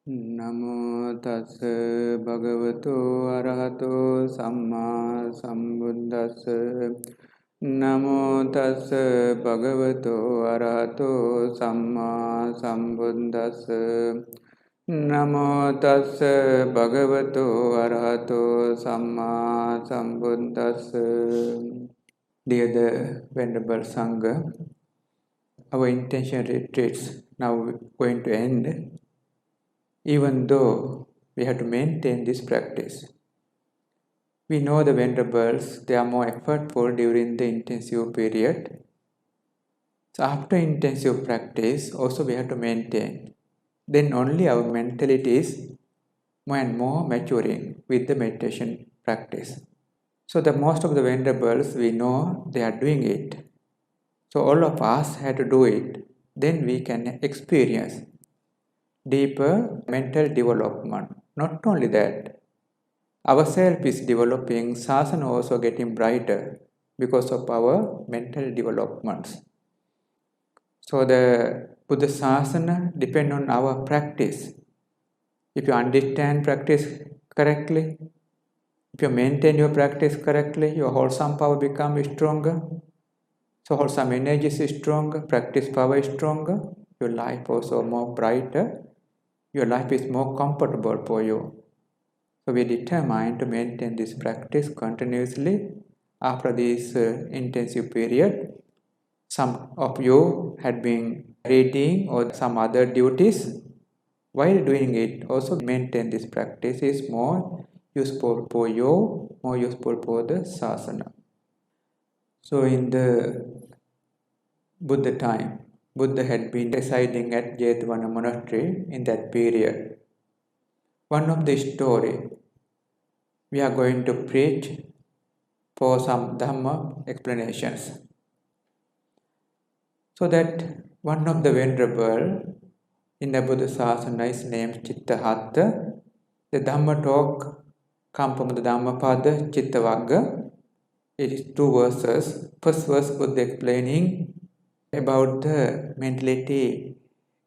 Namo tassa bhagavato arahato samma sambuddhassa. Namo tassa bhagavato arahato samma sambuddhassa. Namo tassa bhagavato arahato samma sambuddhassa. Dear the Venerable Sangha, our intention retreats now going to end. Even though we have to maintain this practice. We know the Venerables, they are more effortful during the intensive period. So after intensive practice, also we have to maintain. Then only our mentality is more and more maturing with the meditation practice. So the most of the Venerables, we know they are doing it. So all of us have to do it. Then we can experience deeper mental development. Not only that, ourself is developing, sasana also getting brighter because of our mental developments. So the Buddha sasana depend on our practice. If you understand practice correctly, if you maintain your practice correctly, your wholesome power becomes stronger. So wholesome energy is stronger, practice power is stronger, your life also more brighter. Your life is more comfortable for you. So we are determined to maintain this practice continuously after this intensive period. Some of you had been reading or some other duties. While doing it, also maintain this practice is more useful for you, more useful for the sasana. So in the Buddha time, Buddha had been residing at Jetavana monastery in that period. One of the story we are going to preach for some Dhamma explanations. So that one of the Venerable in the Buddha Sasana is named Cittahattha. The Dhamma talk comes from the Dhammapada Cittavagga. It is 2 verses. First verse Buddha explaining about the mentality,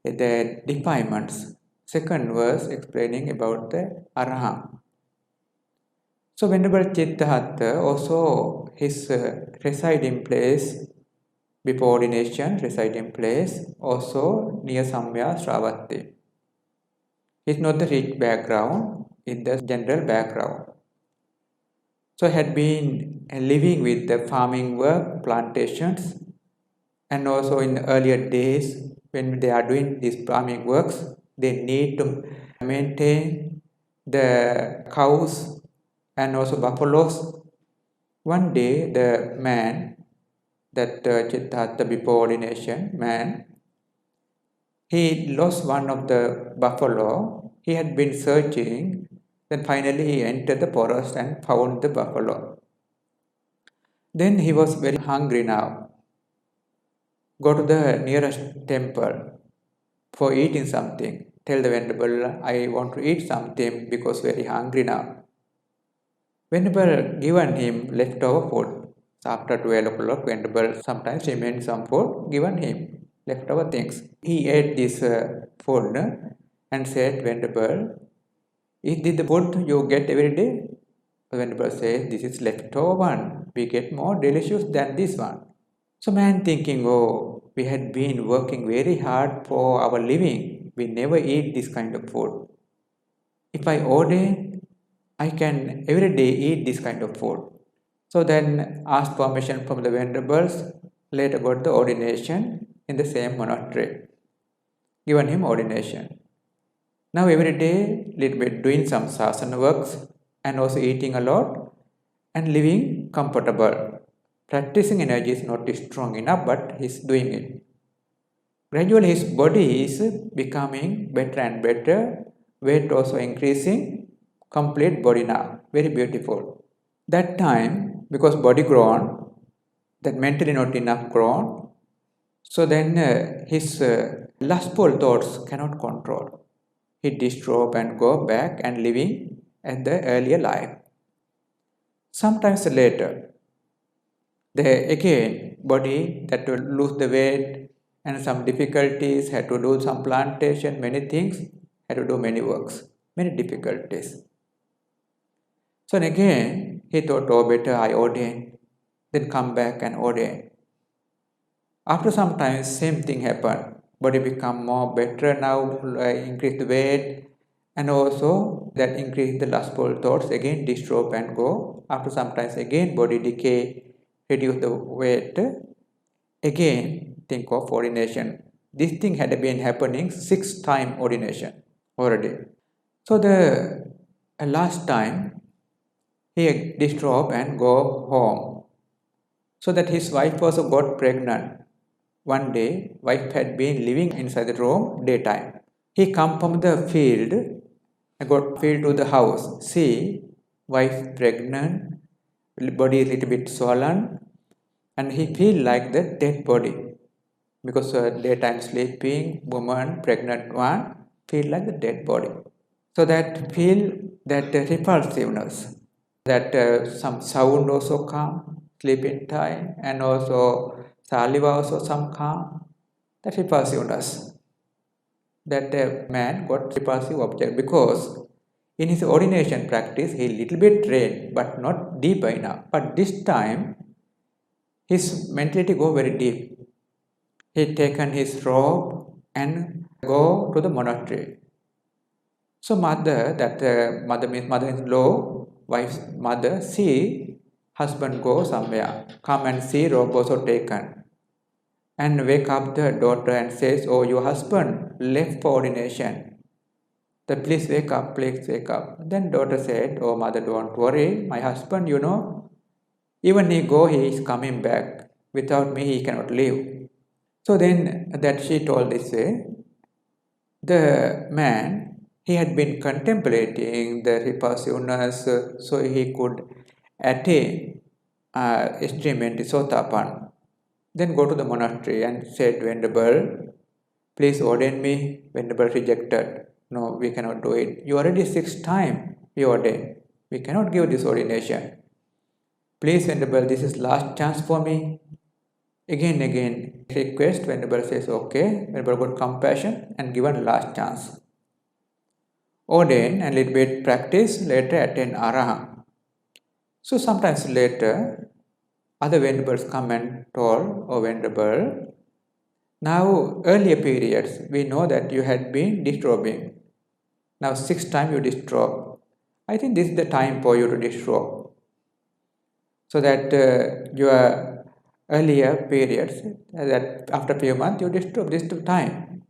the defilements. Second verse explaining about the araham. So Venerable Cittahattha also his residing place before ordination, residing place also near Samya Sravati. It's not the rich background, it's the general background. So had been living with the farming work, plantations, and also in the earlier days, when they are doing these farming works, they need to maintain the cows and also buffaloes. One day, the man, that Cittahattha before ordination, man, he lost one of the buffalo. He had been searching. Then finally he entered the forest and found the buffalo. Then he was very hungry now. Go to the nearest temple for eating something. Tell the Venerable, I want to eat something because very hungry now. Venerable given him leftover food. So after 12 o'clock, Venerable sometimes remained some food, given him leftover things. He ate this food and said, Venerable, is this the food you get every day? Venerable says, this is leftover one. We get more delicious than this one. So man thinking, oh, we had been working very hard for our living. We never eat this kind of food. If I order, I can every day eat this kind of food. So then asked permission from the Venerables, later got the ordination in the same monastery. Given him ordination. Now every day, little bit doing some sasana works and also eating a lot and living comfortable. Practicing energy is not strong enough, but he's doing it. Gradually his body is becoming better and better, weight also increasing, complete body now, very beautiful. That time, because body grown, that mentally not enough grown, so then his lustful thoughts cannot control. He disrobe and go back and living at the earlier life. Sometimes later, the again body that will lose the weight and some difficulties, had to do some plantation, many things, had to do many works, many difficulties. So again, he thought, oh, better I ordain, then come back and ordain. After some time, same thing happened. Body become more better now, increase the weight, and also that increase the lustful thoughts, again disrobe and go. After some time, again body decay, reduce the weight, again think of ordination. This thing had been happening 6 times ordination already. So the last time, he disrobe and go home. So that his wife also got pregnant. One day, wife had been living inside the room daytime. He come from the field and got field to the house. See, wife pregnant, body is little bit swollen, and he feel like the dead body. Because daytime sleeping, woman, pregnant one, feel like the dead body. So that feel that repulsiveness, that some sound also come, sleeping time, and also saliva also some come, that repulsiveness. That man got repulsive object because in his ordination practice he little bit trained but not deep enough. But this time his mentality go very deep. He taken his robe and go to the monastery. So mother, that mother means mother-in-law, wife's mother, see husband go somewhere, come and see robe also taken. And wake up the daughter and says, oh, your husband left for ordination. Then please wake up, please wake up. Then daughter said, oh mother, don't worry, my husband, even he go, he is coming back. Without me, he cannot live. So then that she told this way, the man, he had been contemplating the repulsiveness so he could attain extreme Sotapan. Then go to the monastery and said, Venerable, please ordain me. Venerable rejected. No, we cannot do it. You already 6 times you ordained. We cannot give this ordination. Please, Venerable, this is last chance for me. Again, request. Venerable says, okay. Venerable got compassion and given last chance. Ordain and little bit practice, later attain Arahant. So sometimes later, other venerables come and told, oh Venerable, now earlier periods, we know that you had been disrobing. Now 6 times you disrobe. I think this is the time for you to disrobe. So that your earlier periods, that after a few months you disrobe, this is the time.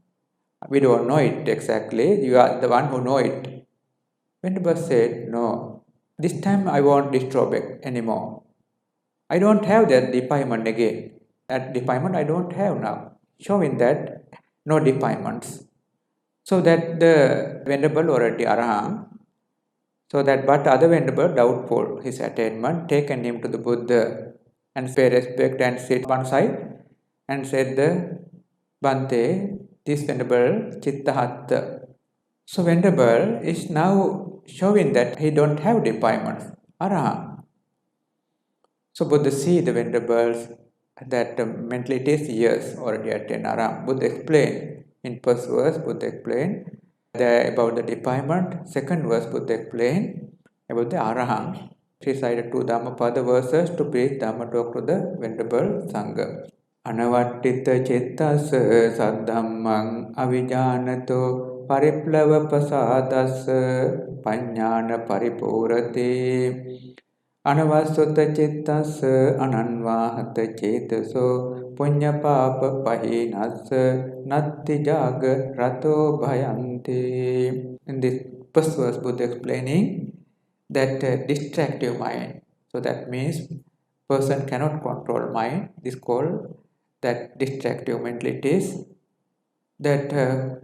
We don't know it exactly, you are the one who know it. Venerable said, no, this time I won't disrobe anymore. I don't have that defilement again. That defilement I don't have now. Showing that no defilements. So that the Venerable already Arahant. So that but other Venerable doubtful his attainment, taken him to the Buddha and pay respect and sit one side and said the Bhante, this Venerable Cittahattha. So Venerable is now showing that he don't have defilements. Arahant. So Buddha see the Venerables that mentally it is years already attained Arahant. Buddha explained in first verse, Buddha explained about the defilement. Second verse, Buddha explained about the Arahant. Recited 2 Dhammapada verses to preach Dhamma talk to the Venerable Sangha. Anavaṭṭhitacittassa Saddhammaṁ avijānato pariplavapasādassa paññā paripūrati. Anavassutacittassa ananvāhatacetaso puññapāpapahīnassa natthi jāgarato bhayaṁ. In this first verse, Buddha explaining that distractive mind. So that means person cannot control mind. This called that distractive mentalities. That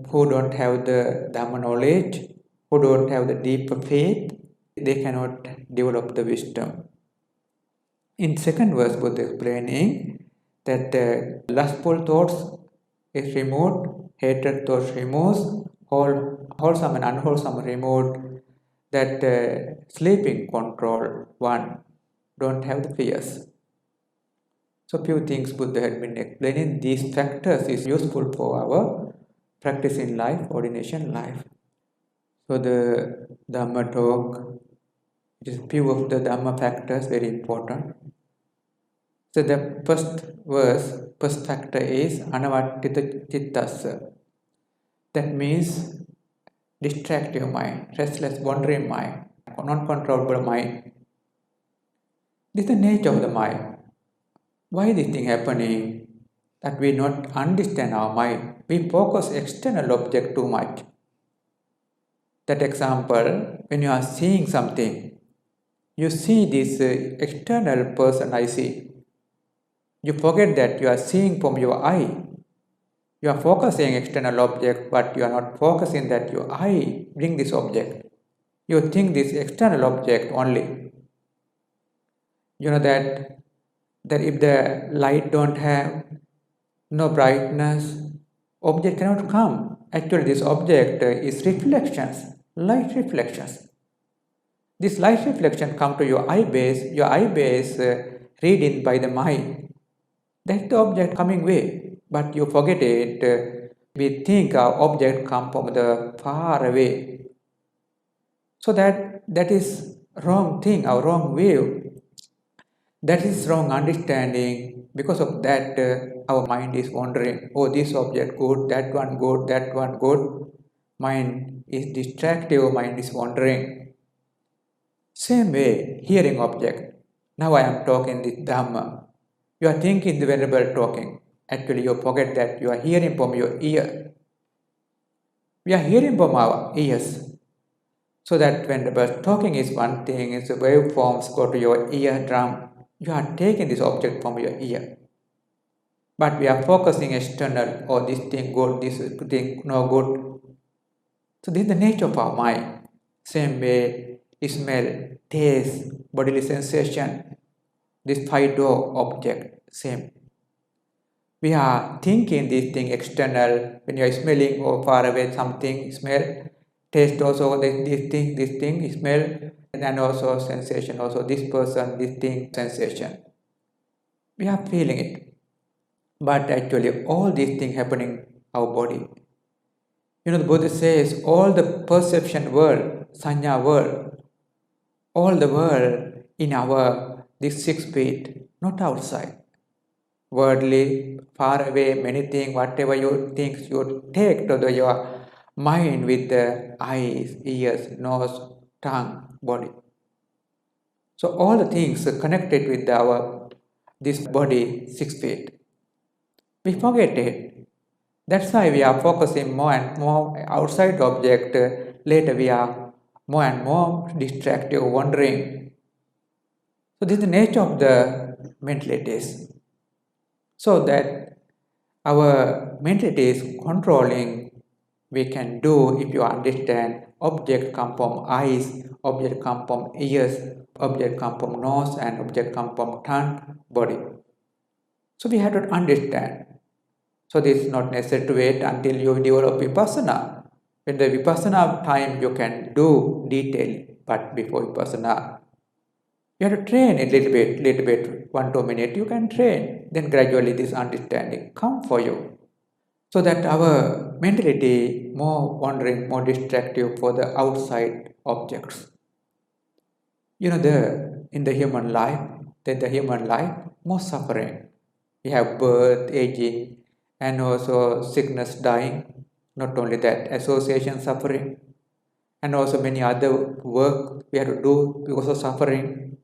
who don't have the Dhamma knowledge, who don't have the deep faith, they cannot develop the wisdom. In second verse, Buddha explaining that lustful thoughts is removed, hatred thoughts removed, wholesome and unwholesome removed, that sleeping control one, don't have the fears. So few things Buddha had been explaining. These factors is useful for our practice in life, ordination life. So the Dhamma talk, it is few of the Dhamma factors very important. So the first factor is Anavaṭṭhitacittassa. That means distractive mind, restless, wandering mind, non-controllable mind. This is the nature of the mind. Why this thing happening? That we not understand our mind. We focus external object too much. That example, when you are seeing something, you see this external person I see. You forget that you are seeing from your eye. You are focusing external object, but you are not focusing that your eye bring this object. You think this external object only. You know that if the light don't have no brightness, object cannot come. Actually, this object is reflections, light reflections. This light reflection come to your eye base reading by the mind. That's the object coming way, but you forget it. We think our object come from the far away. So that is wrong thing, our wrong view. That is wrong understanding. Because of that, our mind is wandering. Oh, this object good, that one good, that one good. Mind is distractive, mind is wandering. Same way, hearing object. Now I am talking this Dhamma. You are thinking the Venerable talking. Actually, you forget that you are hearing from your ear. We are hearing from our ears. So that Venerable talking is one thing, is the waveforms go to your eardrum. You are taking this object from your ear. But we are focusing external, oh, this thing good, this thing no good. So this is the nature of our mind. Same way, smell, taste, bodily sensation, this five-door object, same. We are thinking this thing external. When you are smelling or far away something, smell, taste also this thing, smell, and also sensation, also this person, this thing, sensation. We are feeling it. But actually all these things happening in our body. You know, the Buddha says all the perception world, saññā world, all the world in our this 6 feet, not outside. Worldly, far away, many things, whatever you think, you take to your mind with the eyes, ears, nose, tongue, body. So all the things are connected with this body 6 feet. We forget it. That's why we are focusing more and more outside object. Later we are more and more distracted, wandering. So this is the nature of the mentalities. So that our mentalities controlling, we can do if you understand object come from eyes, object come from ears, object come from nose, and object come from tongue, body. So we have to understand. So this is not necessary to wait until you develop vipassana. In the vipassana time you can do detail, but before vipassana, you have to train a little bit, 1-2 minutes you can train. Then gradually this understanding come for you. So that our mentality more wandering, more distractive for the outside objects. You know, in the human life, more suffering. We have birth, aging, and also sickness, dying. Not only that, association suffering, and also many other work we have to do because of suffering.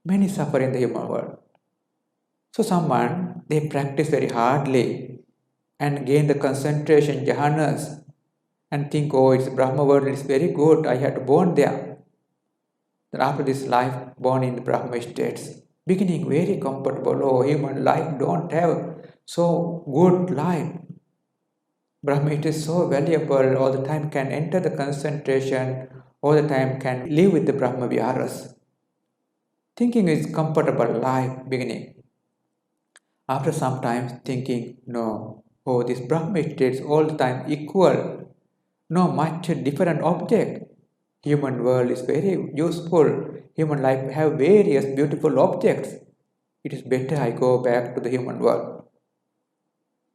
Many suffer in the human world. So someone, they practice very hardly and gain the concentration, jhanas, and think, oh, it's Brahma world, it's very good, I have to born there. Then after this life, born in the Brahma states, beginning very comfortable, oh, human life don't have so good life. Brahma, it is so valuable, all the time can enter the concentration, all the time can live with the Brahma viharas. Thinking is comfortable life, beginning. After some time thinking, no, oh, this Brahma states all the time equal, no much different object. Human world is very useful, human life have various beautiful objects. It is better I go back to the human world.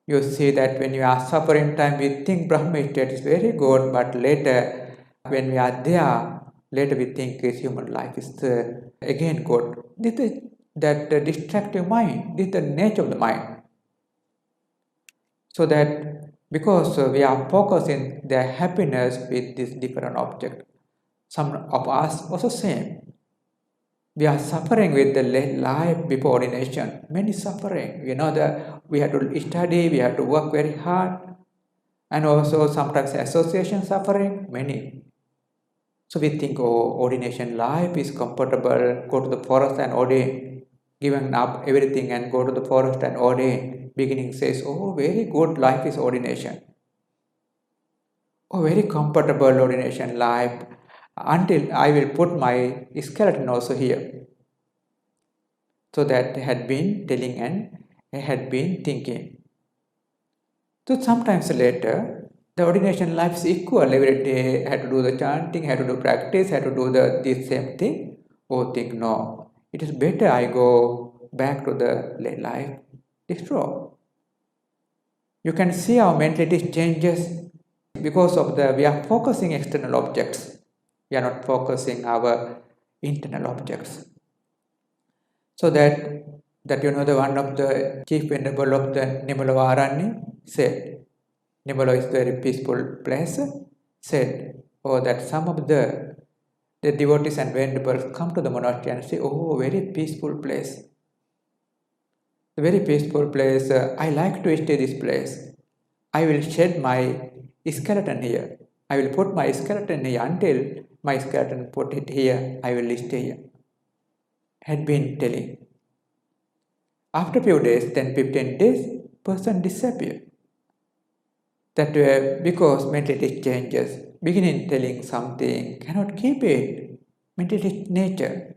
You see that when you are suffering time, we think Brahma state is very good, but later when we are there, later we think human life is again good. This is that distractive mind, this is the nature of the mind. So that because we are focusing their happiness with this different object, some of us also same. We are suffering with the life before ordination, many suffering. You know that we have to study, we have to work very hard, and also sometimes association suffering, many. So we think, oh, ordination life is comfortable, go to the forest and ordain, giving up everything and go to the forest and ordain. Beginning says, oh, very good life is ordination. Oh, very comfortable ordination life, until I will put my skeleton also here. So that had been telling and had been thinking. So sometimes later, the ordination life is equal. Every day had to do the chanting, had to do practice, had to do this same thing. Oh, think no. It is better I go back to the lay life. Destroy. You can see how mentality changes because of we are focusing external objects. We are not focusing our internal objects. So that the one of the chief venerable of the Nimalavarani said, Nimala is a very peaceful place, said, oh, that some of the devotees and venerables come to the monastery and say, oh, very peaceful place. A very peaceful place, I like to stay this place. I will shed my skeleton here. I will put my skeleton here until my skeleton put it here, I will stay here. Had been telling. After a few days, 10-15 days, person disappeared. That because mentality changes, beginning telling something, cannot keep it. Mentality nature.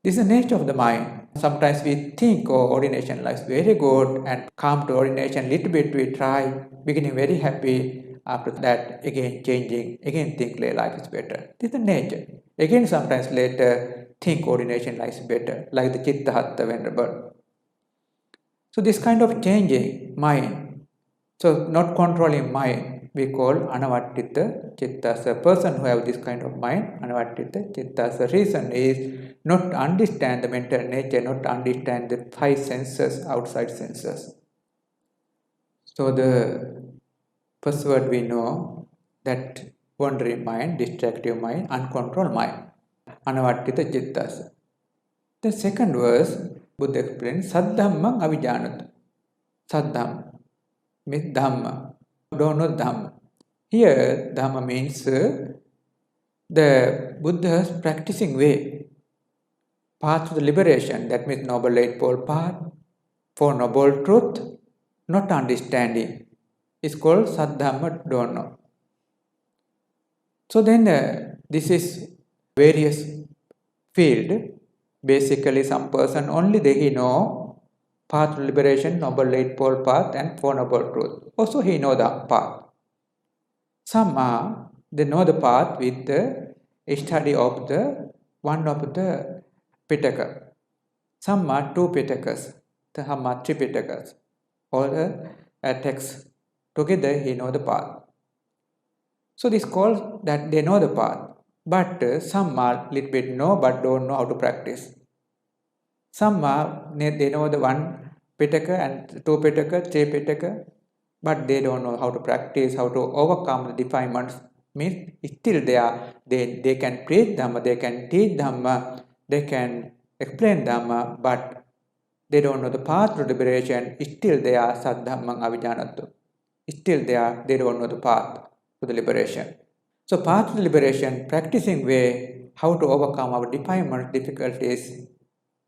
This is the nature of the mind. Sometimes we think, oh, ordination life is very good, and come to ordination, little bit we try, beginning very happy. After that, again changing, again think life is better. This is the nature. Again, sometimes later, think ordination life is better, like the Cittahattha venerable. So this kind of changing mind, so not controlling mind, we call Anavaṭṭhitacittassa. Person who have this kind of mind, Anavaṭṭhitacittassa. Reason is not to understand the mental nature, not to understand the five senses, outside senses. So the first word we know that wandering mind, distractive mind, uncontrolled mind, Anavaṭṭhitacittassa. The second verse, Buddha explains, Saddhammaṁ avijānato. Saddhamma means Dhamma. Don't know Dhamma. Here, Dhamma means the Buddha's practicing way, path to the liberation. That means Noble Eightfold Path, Four Noble Truth, not understanding. It's called Saddhamma, don't know. So then, this is various field. Basically, some person only he know path to liberation, Noble Eightfold Path, and Four Noble Truth. Also, he know the path. Some they know the path with the study of the one of the Pitaka. Some are two Pitakas, some are three Pitakas. All the texts together, he know the path. So this calls that they know the path. But some are little bit know but don't know how to practice. Some are, they know the one Pitaka and two Pitaka, three Pitaka, but they don't know how to practice, how to overcome the defilements. Means still they can preach Dhamma, they can teach Dhamma, they can explain Dhamma, but they don't know the path to liberation. Still they are Saddhammaṁ avijānato. Still they don't know the path to the liberation. So path to liberation, practicing way, how to overcome our defilements, difficulties,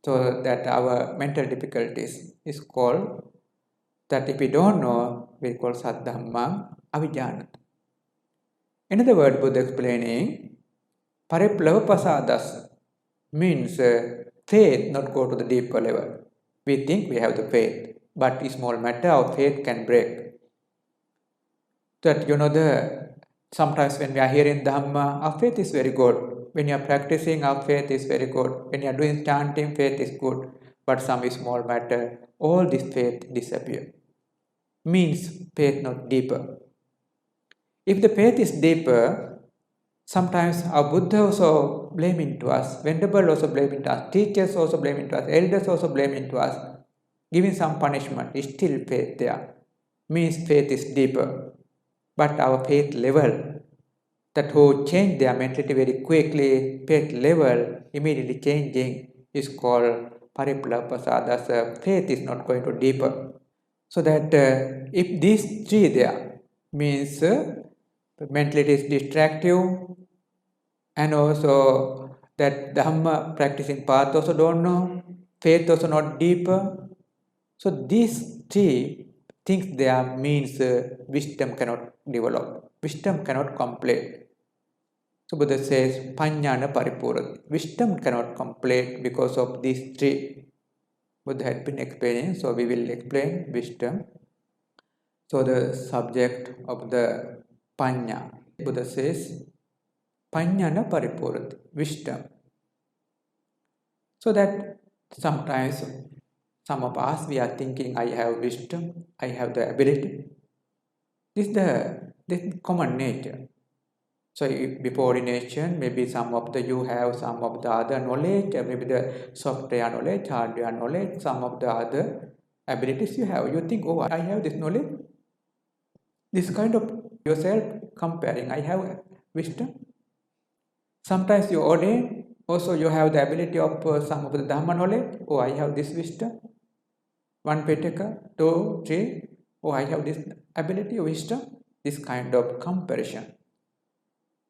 so that our mental difficulties is called, that if we don't know, we call Saddhammaṁ avijānato. Another word Buddha explaining, pariplavapasādassa means faith not go to the deeper level. We think we have the faith, but in small matter our faith can break. That sometimes when we are hearing Dhamma, our faith is very good. When you are practicing, our faith is very good. When you are doing chanting, faith is good. But some small matter, all this faith disappear. Means faith not deeper. If the faith is deeper, Sometimes our Buddha also blaming to us, Venerable also blaming to us, teachers also blaming to us, elders also blaming to us, giving some punishment. Still faith there. Means faith is deeper. But our faith level, that who change their mentality very quickly, faith level immediately changing, is called pariplavapasādassa. Faith is not going to deeper. So that if these three there, means mentality is distractive, and also that Dhamma practicing path also don't know, faith also not deeper. So these three things there means wisdom cannot develop, wisdom cannot complete. So Buddha says, paññā paripūrati. Wisdom cannot complete because of these three. Buddha had been explaining, so we will explain wisdom. So the subject of the paññā, Buddha says, paññā paripūrati, wisdom. So that sometimes some of us, we are thinking, I have wisdom, I have the ability. This is common nature. So before ordination, maybe some of you have some of the other knowledge, maybe the software knowledge, hardware knowledge, some of the other abilities you have. You think, oh, I have this knowledge. This kind of yourself comparing, I have wisdom. Sometimes you ordain, also you have the ability of some of the Dhamma knowledge. Oh, I have this wisdom. 1 petaka, 2, 3. Oh, I have this ability of wisdom. This kind of comparison.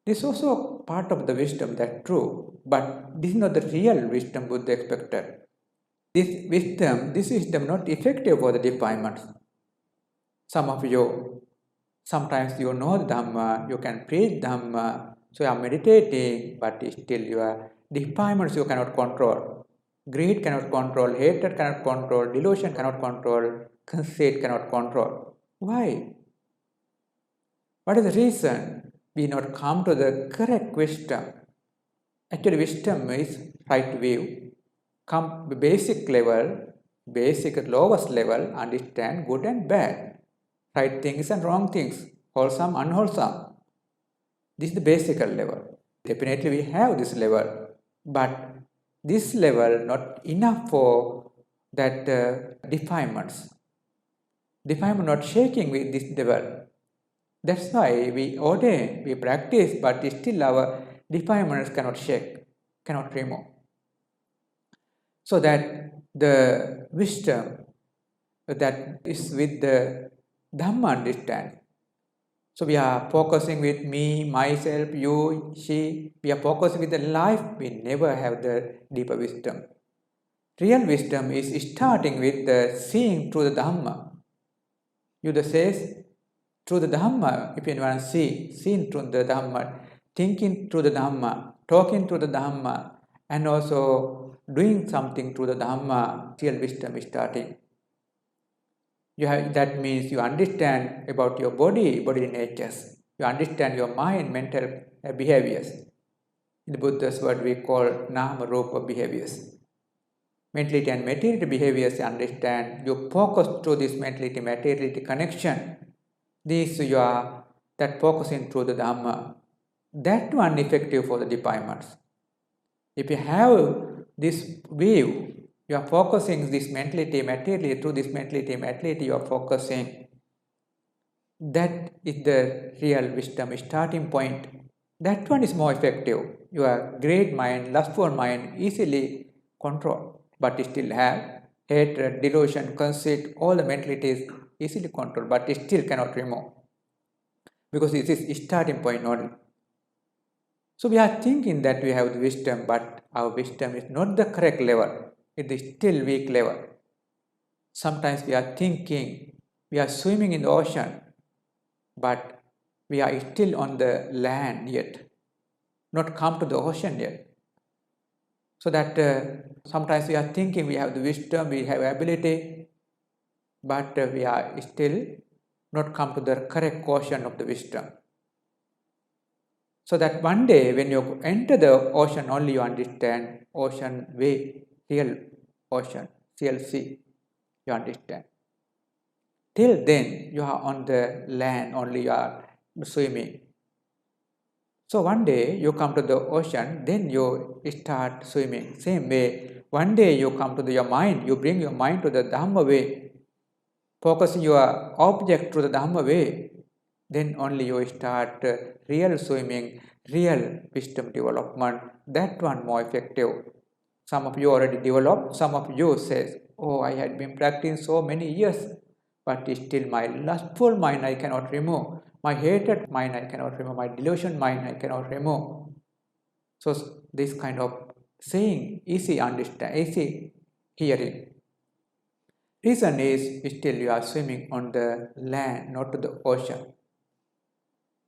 This is also part of the wisdom, that's true. But this is not the real wisdom Buddha expected. This wisdom not effective for the defilements. Some of you, sometimes you know Dhamma, you can preach Dhamma, so you are meditating, but still your defilements you cannot control. Greed cannot control, hatred cannot control, delusion cannot control, conceit cannot control. Why? What is the reason? We not come to the correct wisdom. Actually, wisdom is right view. Come basic level, basic lowest level, understand good and bad, right things and wrong things, wholesome, unwholesome. This is the basic level. Definitely we have this level, but this level not enough for that defilements. Defilement not shaking with this level. That's why we ordain, we practice, but still our defilements cannot shake, cannot remove. So that the wisdom that is with the Dhamma understand. So we are focusing with me, myself, you, she. We are focusing with the life. We never have the deeper wisdom. Real wisdom is starting with the seeing through the Dhamma. Buddha says, through the Dhamma, if anyone seeing through the Dhamma, thinking through the Dhamma, talking through the Dhamma, and also doing something through the Dhamma, real wisdom is starting. That means you understand about your bodily natures. You understand your mind, mental behaviors. In the Buddha's word, we call nama rupa behaviors. Mentality and materiality behaviors you understand. You focus through this mentality materiality connection. This you are that focusing through the Dhamma. That one effective for the defilements. If you have this view, you are focusing this mentality, materially, through this mentality, you are focusing. That is the real wisdom starting point. That one is more effective. Your great mind, lustful mind, easily controlled, but still have hatred, delusion, conceit, all the mentalities easily controlled, but still cannot remove. Because this is starting point only. So we are thinking that we have the wisdom, but our wisdom is not the correct level. It is still weak level. Sometimes we are thinking, we are swimming in the ocean, but we are still on the land yet, not come to the ocean yet. So that sometimes we are thinking we have the wisdom, we have ability, but we are still not come to the correct ocean of the wisdom. So that one day when you enter the ocean, only you understand ocean way, real ocean, real sea, you understand. Till then, you are on the land, only you are swimming. So one day you come to the ocean, then you start swimming. Same way, one day you come to your mind, you bring your mind to the Dhamma way, focusing your object to the Dhamma way, then only you start real swimming, real wisdom development. That one more effective. Some of you already developed, some of you says, oh, I had been practicing so many years, but still my lustful mind I cannot remove. My hated mind I cannot remove. My delusion mind I cannot remove. So this kind of saying, easy understand, easy hearing. Reason is still you are swimming on the land, not to the ocean.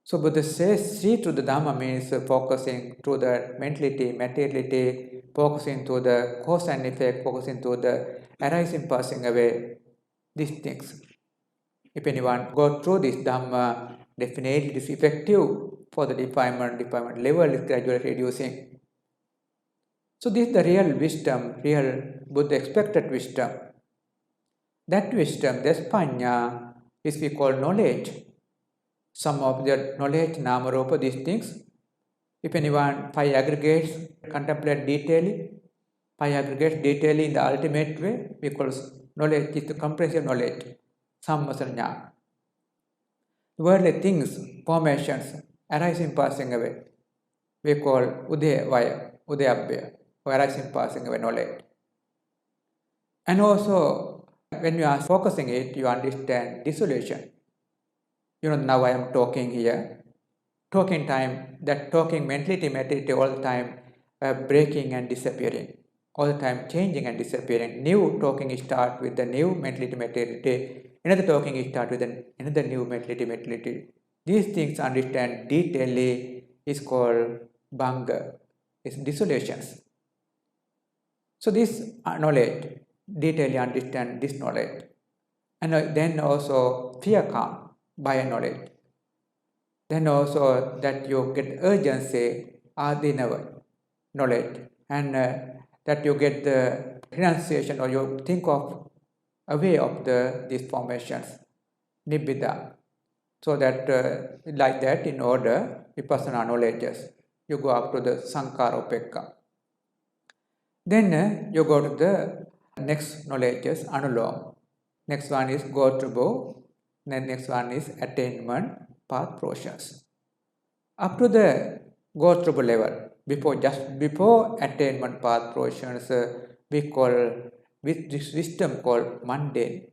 So Buddha says, see to the Dhamma means focusing to the mentality, materiality, focusing to the cause and effect, focusing to the arising, passing away, these things. If anyone goes through this Dhamma, definitely it is effective for the defilement level is gradually reducing. So this is the real wisdom, real Buddha expected wisdom. That wisdom, this paññā, is we call knowledge. Some of the knowledge, nama rupa, these things. If anyone five aggregates contemplate detailing, five aggregates detailing in the ultimate way, we call knowledge is the comprehensive knowledge. Sammasanya. Worldly things, formations, arising, passing away, we call udayabhya, or arising, passing away knowledge. And also, when you are focusing it, you understand dissolution. You know, now I am talking here. Talking time, that talking mentality, materiality all the time breaking and disappearing. All the time changing and disappearing. New talking start with the new mentality, materiality. Another talking start with another new mentality, materiality. These things understand detailedly is called bhanga, is dissolutions. So this knowledge, detailedly understand this knowledge. And then also fear calm by knowledge. Then also that you get urgency, adinava, knowledge. And that you get the renunciation or you think of away of these formations, nibbida. So that like that in order, vipassana knowledges, you go up to the sankhara upekka. Then you go to the next knowledges, anuloma. Next one is gotrubho. Then next one is attainment path process. Up to the gotrubho level, before attainment path process, we call with this wisdom called mundane.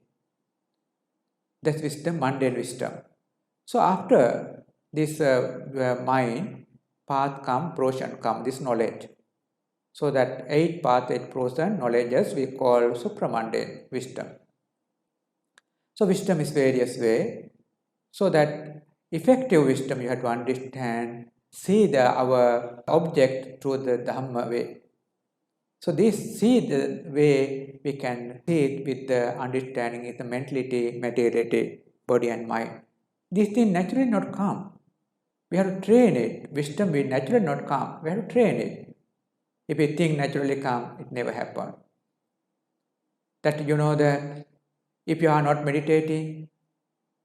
That's wisdom, mundane wisdom. So after this mind, path come, process come, this knowledge. So that 8 path, 8 process knowledges we call supramundane wisdom. So wisdom is various way. So that effective wisdom you have to understand, see our object through the Dhamma way. So this see the way we can see it with the understanding is the mentality, materiality, body and mind. These things naturally not come. We have to train it. Wisdom will naturally not come. We have to train it. If we think naturally come, it never happen. That you know that if you are not meditating,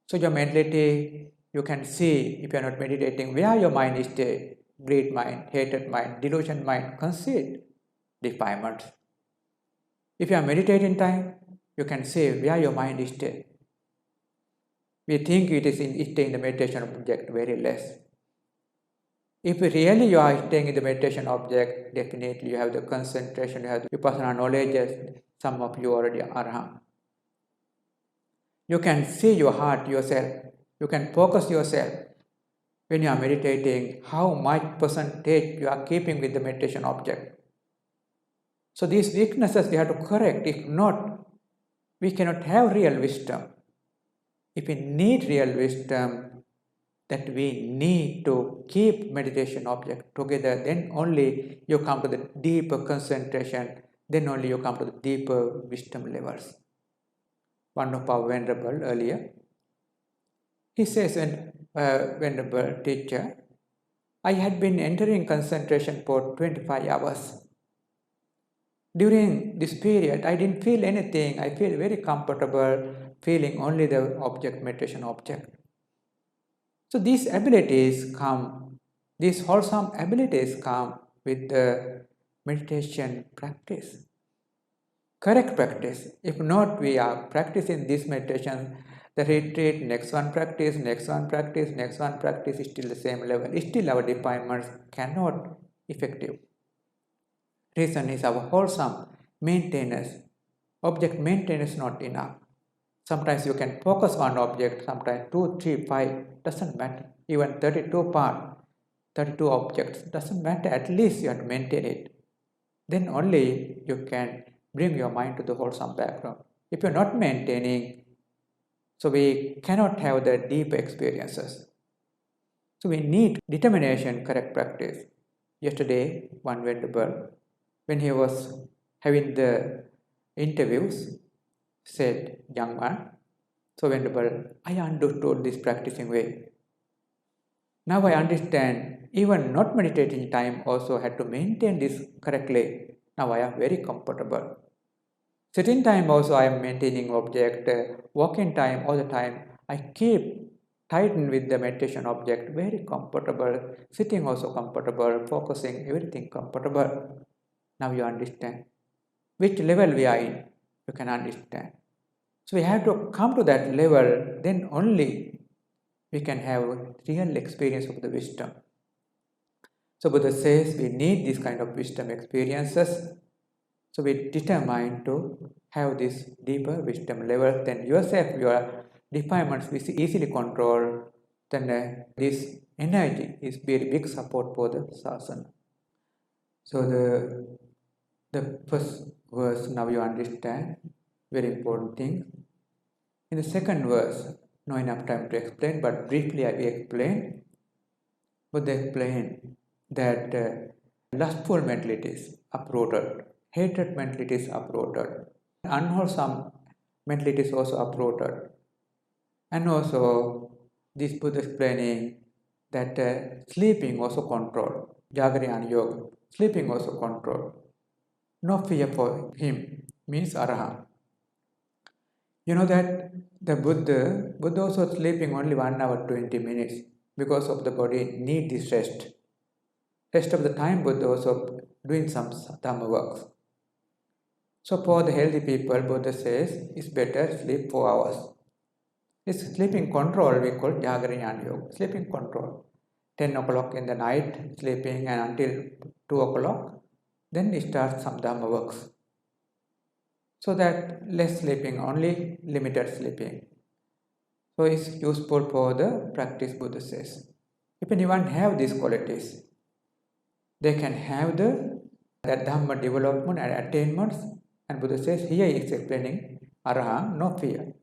so your mentality, you can see if you are not meditating, where your mind is stay. Greed mind, hated mind, delusion mind, conceit, defilement. If you are meditating time, you can see where your mind is stay. We think it is staying in the meditation object very less. If really you are staying in the meditation object, definitely you have the concentration, you have the vipassana knowledge. Some of you already are arahant. You can see your heart yourself. You can focus yourself. When you are meditating, how much percentage you are keeping with the meditation object. So these weaknesses we have to correct. If not, we cannot have real wisdom. If we need real wisdom, that we need to keep meditation object together, then only you come to the deeper concentration, then only you come to the deeper wisdom levels. One of our venerable earlier, he says, venerable teacher, I had been entering concentration for 25 hours. During this period, I didn't feel anything. I feel very comfortable, feeling only the object, meditation object. So these abilities come These wholesome abilities come with the meditation practice. Correct practice. If not, we are practicing this meditation, the retreat, next one practice, next one practice, next one practice is still the same level. Still our defilements cannot effective. Reason is our wholesome maintenance. Object maintenance not enough. Sometimes you can focus on object, sometimes 2, 3, 5, doesn't matter. Even 32 parts, 32 objects, doesn't matter. At least you have to maintain it. Then only you can bring your mind to the wholesome background. If you're not maintaining, so we cannot have the deep experiences. So we need determination, correct practice. Yesterday, one Venerable, when he was having the interviews, said, young man, so Venerable, I understood this practicing way. Now I understand, even not meditating time also had to maintain this correctly. Now I am very comfortable. Sitting time also I am maintaining object, walking time all the time, I keep tighten with the meditation object, very comfortable, sitting also comfortable, focusing, everything comfortable. Now you understand which level we are in, you can understand. So we have to come to that level, then only we can have real experience of the wisdom. So Buddha says we need this kind of wisdom experiences. So we determine to have this deeper wisdom level, then yourself, your defilements is easily controlled, then this energy is very big support for the sasana. So the first verse, now you understand, very important thing. In the second verse, no enough time to explain, but briefly I will explain. Buddha explained that lustful mentalities uprooted, hatred mentalities uprooted, unwholesome mentalities also uprooted. And also, this Buddha explaining that sleeping also controlled, jāgarato yoga, sleeping also controlled. No fear for him means arahant. You know that the Buddha also sleeping only 1 hour 20 minutes because of the body need this rest. Rest of the time Buddha also doing some Dhamma works. So for the healthy people, Buddha says it's better sleep 4 hours. This sleeping control we call jāgarato yoga, sleeping control. 10 o'clock in the night sleeping and until 2 o'clock, then we start some Dhamma works. So that less sleeping, only limited sleeping. So it's useful for the practice, Buddha says. If anyone have these qualities, they can have the Dhamma development and attainments. And Buddha says, here he is explaining arahant, no fear.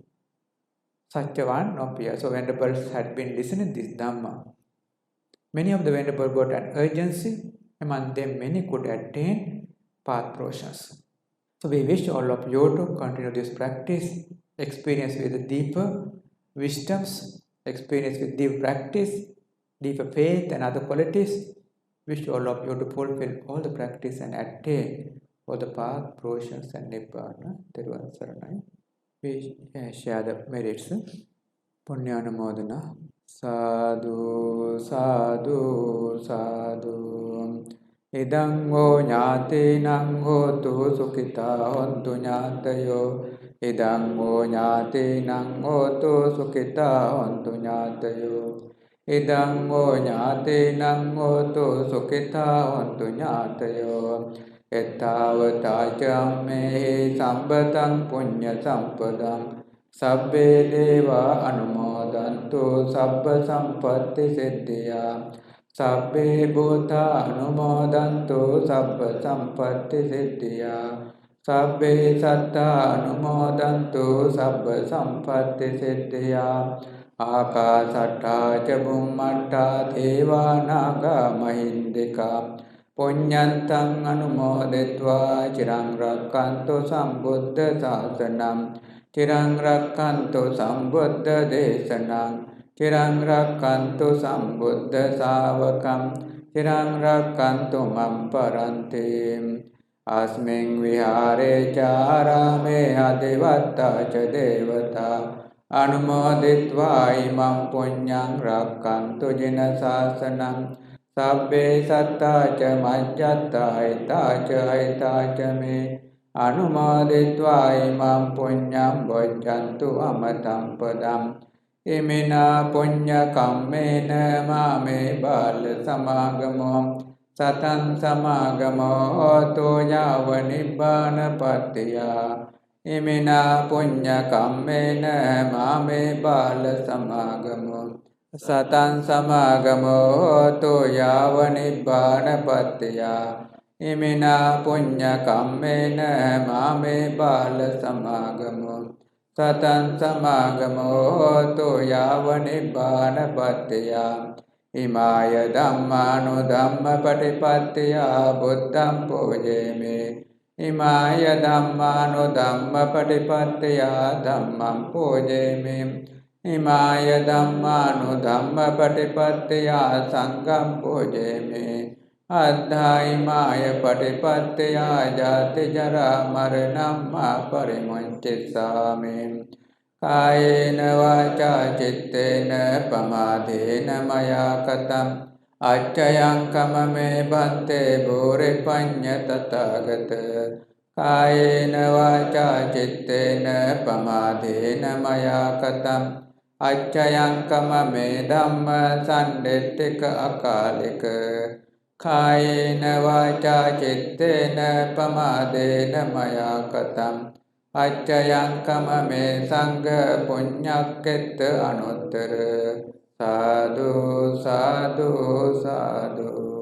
Such a one, no fear. So Venerables had been listening to this Dhamma. Many of the Venerables got an urgency. Among them, many could attain path portions. So we wish all of you to continue this practice, experience with deeper wisdoms, experience with deep practice, deeper faith and other qualities. Wish all of you to fulfill all the practice and attain all the path, portions and nibbana. We share the merits. Puññānamodana. Sadhu, sadhu, sadhu. Idang ho ñāti nang hotu sukhita hontu ñātayo. Idang ho ñāti nang hotu sukhita hontu ñātayo. Idang ho ñāti nang hotu sukhita hontu ñātayo. Ettavata me sambatang puñña sampadang. Sabbe deva anumodantu sabba sampatti siddhya. Sabbe bhuta anumodantu sabba sampatti siddhya. Sabbe satta anumodantu sabba sampatti siddhya. Akasatta ca bhummatta deva naga mahindika. Puññantang anumodetva cirang rakkanto sambuddha sasanam. Cirang rakkanto sambuddha desanam. Cirang rakkanto sambuddha savakam. Cirang rakkanto mamparantim. Asming vihare charame adivatta ca devata. Anumoditva imam puññang rakkanto jina sasanam. Sabbe sattā ca majjattā hitā ca hitā ca me anumādittvā imam puññam bojjantu amatam padam imina puñña kammena māme bāla samāgamo satan samāgamo hotu yāva nibbāna pattiyā imina puñña kammena māme bāla samāgamo Satan samāgamo hotu yāva nibbāna pattiyā imina puñña kammena māme bāla samāgamo Satan samāgamo hotu yāva nibbāna pattiyā imāya dhammānu dhamma patipattiyā buddhaṁ pujēmi imāya dhammānu dhamma patipattiyā dhammaṁ pujēmi Imāya dhammānu dhamma patipattiyā sangham pujēmi Addhā imāya patipattiyā jāti jarā maranam mā parimuññapāpapahīnassa Kāyena vācā cittena pamādena maya katam Accayaṁ kamame bhante bhūri paññā tathāgata Kāyena vācā cittena pamādena maya katam Accayaṁ kamame dhamma sandettika akālika Kāyena vācā cittena pamādena maya katam Accayaṁ kamame sangha puññakketta anuttara Sadhu sadhu sadhu